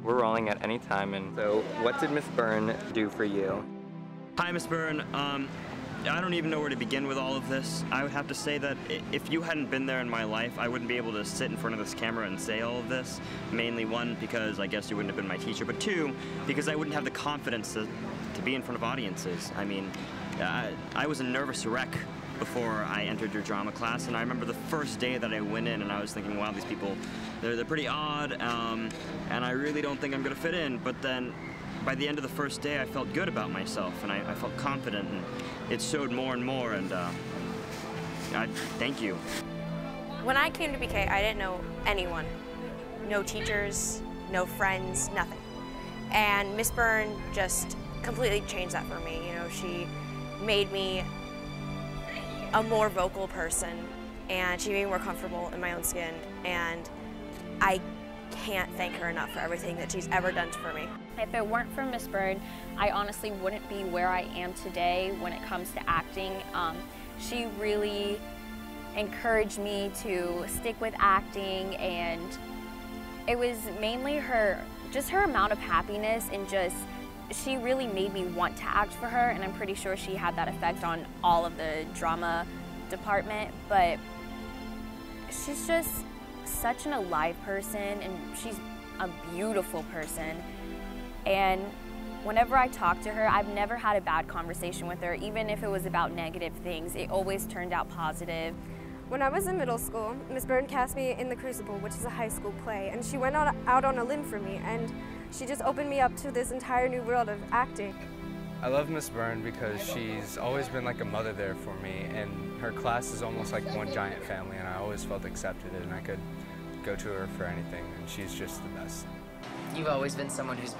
We're rolling at any time, and so what did Miss Byrne do for you? Hi, Miss Byrne. I don't even know where to begin with all of this. I would have to say that if you hadn't been there in my life, I wouldn't be able to sit in front of this camera and say all of this. Mainly, one, because I guess you wouldn't have been my teacher, but two, because I wouldn't have the confidence to be in front of audiences. I mean, I was a nervous wreck before I entered your drama class, and I remember the first day that I went in and I was thinking, wow, these people, they're pretty odd, and I really don't think I'm gonna fit in. But then by the end of the first day, I felt good about myself, and I felt confident, and it showed more and more, and thank you. When I came to PK, I didn't know anyone. No teachers, no friends, nothing. And Miss Byrne just completely changed that for me. You know, she made me a more vocal person, and she made me more comfortable in my own skin, and I can't thank her enough for everything that she's ever done for me. If it weren't for Miss Byrne, I honestly wouldn't be where I am today when it comes to acting. She really encouraged me to stick with acting, and it was mainly just her amount of happiness, and she really made me want to act for her, and I'm pretty sure she had that effect on all of the drama department. But she's just such an alive person, and she's a beautiful person. And whenever I talk to her, I've never had a bad conversation with her. Even if it was about negative things, it always turned out positive. When I was in middle school, Miss Byrne cast me in The Crucible, which is a high school play, and she went out on a limb for me, and she just opened me up to this entire new world of acting. I love Miss Byrne because she's always been like a mother there for me, and her class is almost like one giant family, and I always felt accepted, and I could go to her for anything, and she's just the best. You've always been someone who's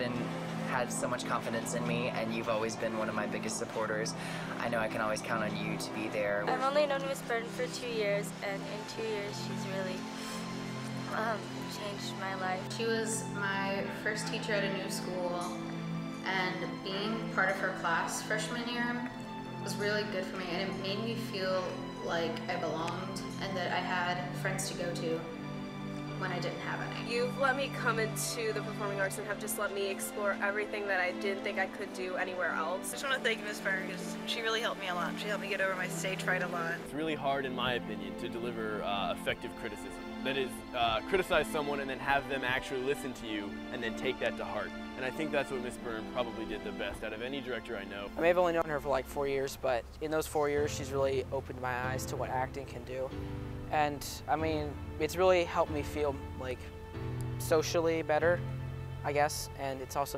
had so much confidence in me, and you've always been one of my biggest supporters. I know I can always count on you to be there. I've only known Miss Byrne for 2 years, and in 2 years she's really changed my life. She was my first teacher at a new school, and being part of her class freshman year was really good for me, and it made me feel like I belonged and that I had friends to go to when I didn't have any. You've let me come into the performing arts and have just let me explore everything that I didn't think I could do anywhere else. I just want to thank Miss Byrne because she really helped me a lot. She helped me get over my stage fright a lot. It's really hard, in my opinion, to deliver effective criticism. That is, criticize someone and then have them actually listen to you and then take that to heart. And I think that's what Miss Byrne probably did the best out of any director I know. I may have only known her for like 4 years, but in those 4 years, she's really opened my eyes to what acting can do. And I mean, it's really helped me feel like socially better, I guess, and it's also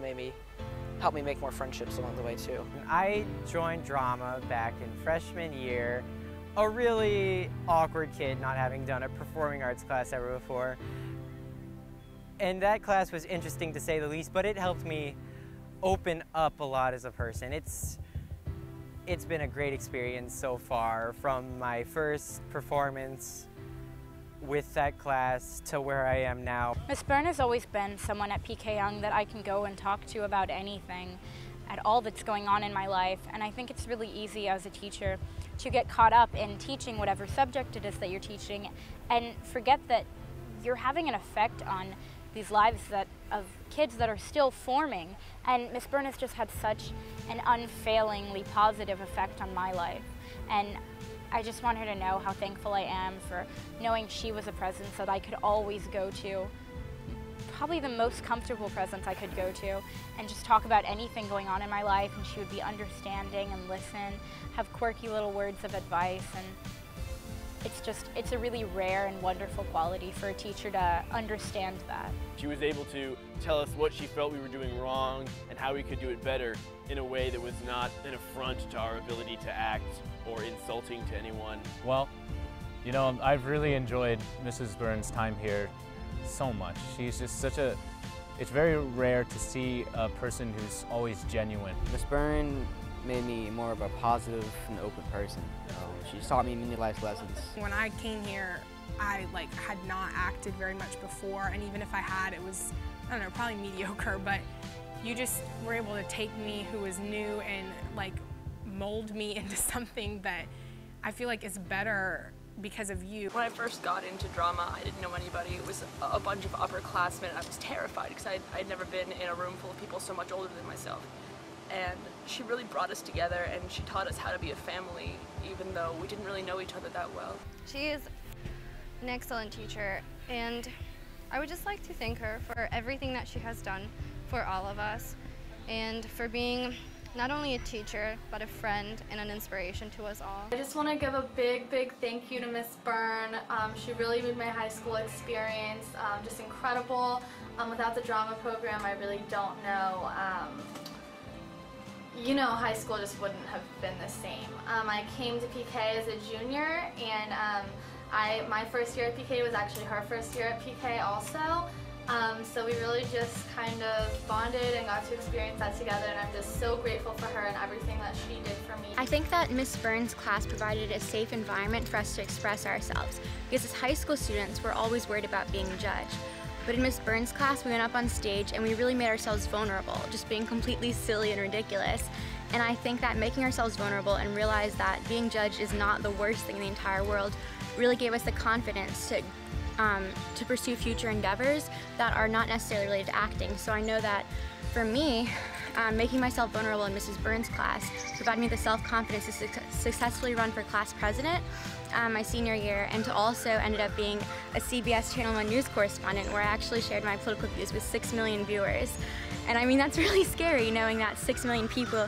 helped me make more friendships along the way too. I joined drama back in freshman year, a really awkward kid not having done a performing arts class ever before. And that class was interesting to say the least, but it helped me open up a lot as a person. It's been a great experience so far, from my first performance with that class to where I am now. Miss Byrne has always been someone at PK Yonge that I can go and talk to about anything, at all that's going on in my life, and I think it's really easy as a teacher to get caught up in teaching whatever subject it is that you're teaching and forget that you're having an effect on these lives of kids that are still forming, and Miss Byrne has just had such an unfailingly positive effect on my life, and I just want her to know how thankful I am for knowing she was a presence that I could always go to, probably the most comfortable presence I could go to, and just talk about anything going on in my life, and she would be understanding and listen, have quirky little words of advice, and it's a really rare and wonderful quality for a teacher to understand that. She was able to tell us what she felt we were doing wrong and how we could do it better in a way that was not an affront to our ability to act or insulting to anyone. Well, you know, I've really enjoyed Mrs. Byrne's time here so much. She's just it's very rare to see a person who's always genuine. Miss Byrne made me more of a positive and open person. She's taught me many life lessons. When I came here, I had not acted very much before, and even if I had, it was, I don't know, probably mediocre, but you just were able to take me, who was new, and mold me into something that I feel like is better because of you. When I first got into drama, I didn't know anybody. It was a bunch of upperclassmen, and I was terrified because I'd never been in a room full of people so much older than myself. And she really brought us together, and she taught us how to be a family, even though we didn't really know each other that well. She is an excellent teacher, and I would just like to thank her for everything that she has done for all of us, and for being not only a teacher, but a friend and an inspiration to us all. I just want to give a big thank you to Miss Byrne. She really made my high school experience just incredible. Without the drama program, I really don't know. You know, high school just wouldn't have been the same. I came to PK as a junior, and my first year at PK was actually her first year at PK also. So we really just kind of bonded and got to experience that together, and I'm just so grateful for her and everything that she did for me. I think that Miss Byrne's class provided a safe environment for us to express ourselves, because as high school students, we're always worried about being judged. But in Miss Byrne's class, we went up on stage and we really made ourselves vulnerable, just being completely silly and ridiculous. And I think that making ourselves vulnerable and realize that being judged is not the worst thing in the entire world really gave us the confidence to pursue future endeavors that are not necessarily related to acting. So I know that for me, making myself vulnerable in Mrs. Byrne's class provided me the self-confidence to successfully run for class president my senior year, and to also ended up being a CBS Channel 1 news correspondent where I actually shared my political views with 6 million viewers. And I mean, that's really scary knowing that 6 million people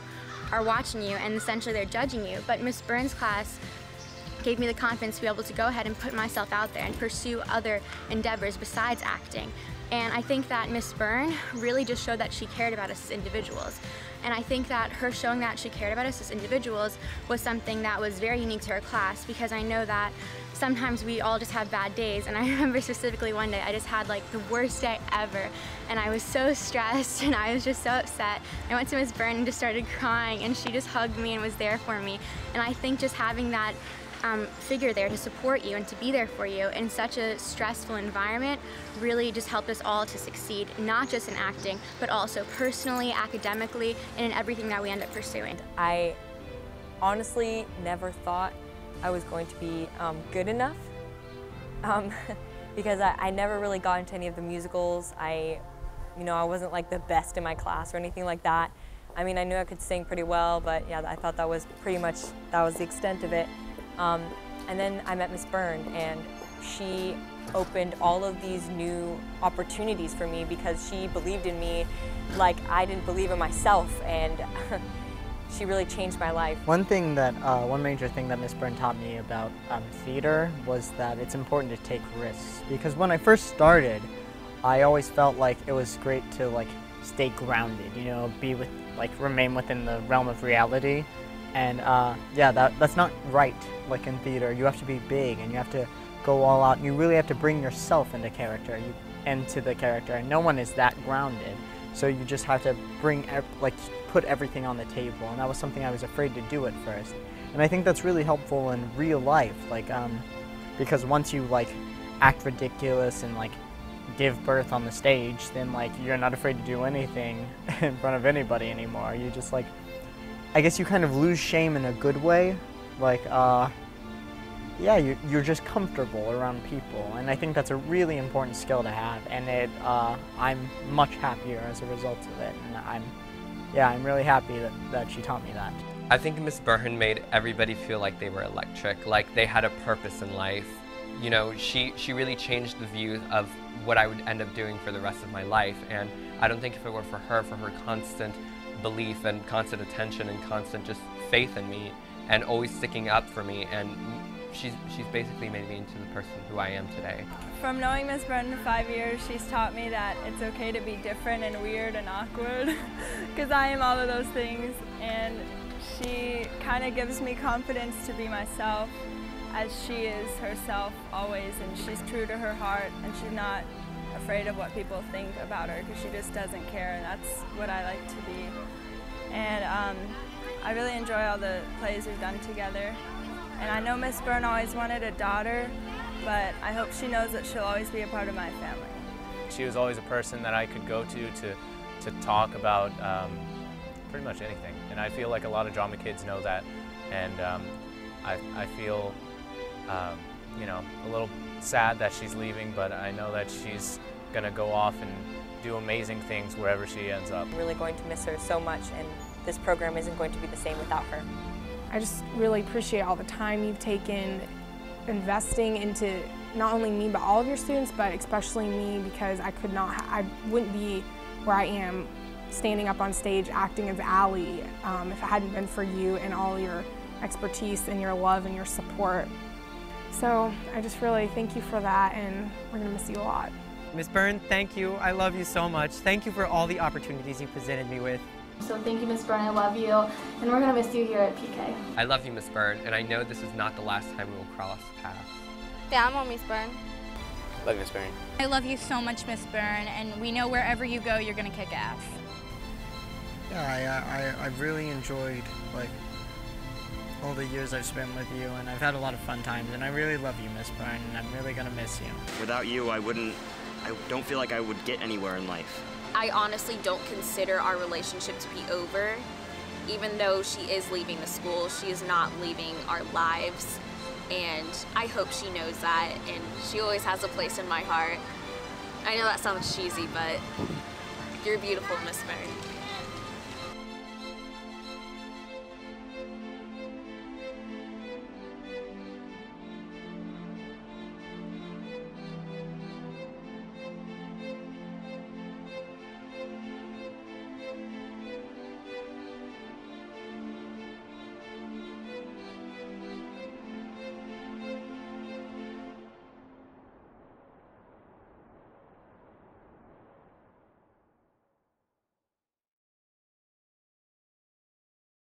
are watching you and essentially they're judging you. But Miss Byrne's class gave me the confidence to be able to go ahead and put myself out there and pursue other endeavors besides acting. And I think that Miss Byrne really just showed that she cared about us as individuals. And I think that her showing that she cared about us as individuals was something that was very unique to her class, because I know that sometimes we all just have bad days. And I remember specifically one day I just had like the worst day ever, and I was so stressed and I was just so upset. I went to Miss Byrne and just started crying, and she just hugged me and was there for me. And I think just having that figure there to support you and to be there for you in such a stressful environment really just helped us all to succeed, not just in acting, but also personally, academically, and in everything that we end up pursuing. I honestly never thought I was going to be good enough because I never really got into any of the musicals. I wasn't like the best in my class or anything like that. I mean, I knew I could sing pretty well, but yeah, I thought that was the extent of it. And then I met Miss Byrne, and she opened all of these new opportunities for me because she believed in me like I didn't believe in myself, and she really changed my life. One major thing that Miss Byrne taught me about theater was that it's important to take risks. Because when I first started, I always felt like it was great to stay grounded, remain within the realm of reality. And yeah, that's not right, in theater. You have to be big, and you have to go all out, and you really have to bring yourself into the character, and no one is that grounded. So you just have to put everything on the table, and that was something I was afraid to do at first. And I think that's really helpful in real life, because once you act ridiculous and give birth on the stage, then you're not afraid to do anything in front of anybody anymore. You just I guess you kind of lose shame in a good way. Yeah, you're just comfortable around people, and I think that's a really important skill to have, and I'm much happier as a result of it, and I'm really happy that she taught me that. I think Miss Byrne made everybody feel like they were electric, like they had a purpose in life. She really changed the view of what I would end up doing for the rest of my life, and I don't think if it were for her constant belief and constant attention and constant just faith in me and always sticking up for me, and she's basically made me into the person who I am today. From knowing Miss Byrne for 5 years, she's taught me that it's okay to be different and weird and awkward, because I am all of those things, and she kind of gives me confidence to be myself, as she is herself always, and she's true to her heart, and she's not afraid of what people think about her, because she just doesn't care, and that's what I like to be. And I really enjoy all the plays we've done together. And I know Miss Byrne always wanted a daughter, but I hope she knows that she'll always be a part of my family. She was always a person that I could go to talk about pretty much anything. And I feel like a lot of drama kids know that. And I feel you know, a little sad that she's leaving, but I know that she's going to go off and do amazing things wherever she ends up. I'm really going to miss her so much, and this program isn't going to be the same without her. I just really appreciate all the time you've taken investing into not only me but all of your students, but especially me, because I wouldn't be where I am standing up on stage acting as Allie if it hadn't been for you and all your expertise and your love and your support. So I just really thank you for that, and we're going to miss you a lot. Ms. Byrne, thank you. I love you so much. Thank you for all the opportunities you presented me with. So thank you, Ms. Byrne, I love you, and we're going to miss you here at PK. I love you, Ms. Byrne, and I know this is not the last time we will cross paths. Te amo, Ms. Byrne. Love you, Miss Byrne. I love you so much, Miss Byrne, and we know wherever you go, you're going to kick ass. Yeah, I've really enjoyed all the years I've spent with you, and I've had a lot of fun times, and I really love you, Miss Byrne, and I'm really gonna miss you. Without you, I don't feel like I would get anywhere in life. I honestly don't consider our relationship to be over. Even though she is leaving the school, she is not leaving our lives, and I hope she knows that, and she always has a place in my heart. I know that sounds cheesy, but you're beautiful, Miss Byrne.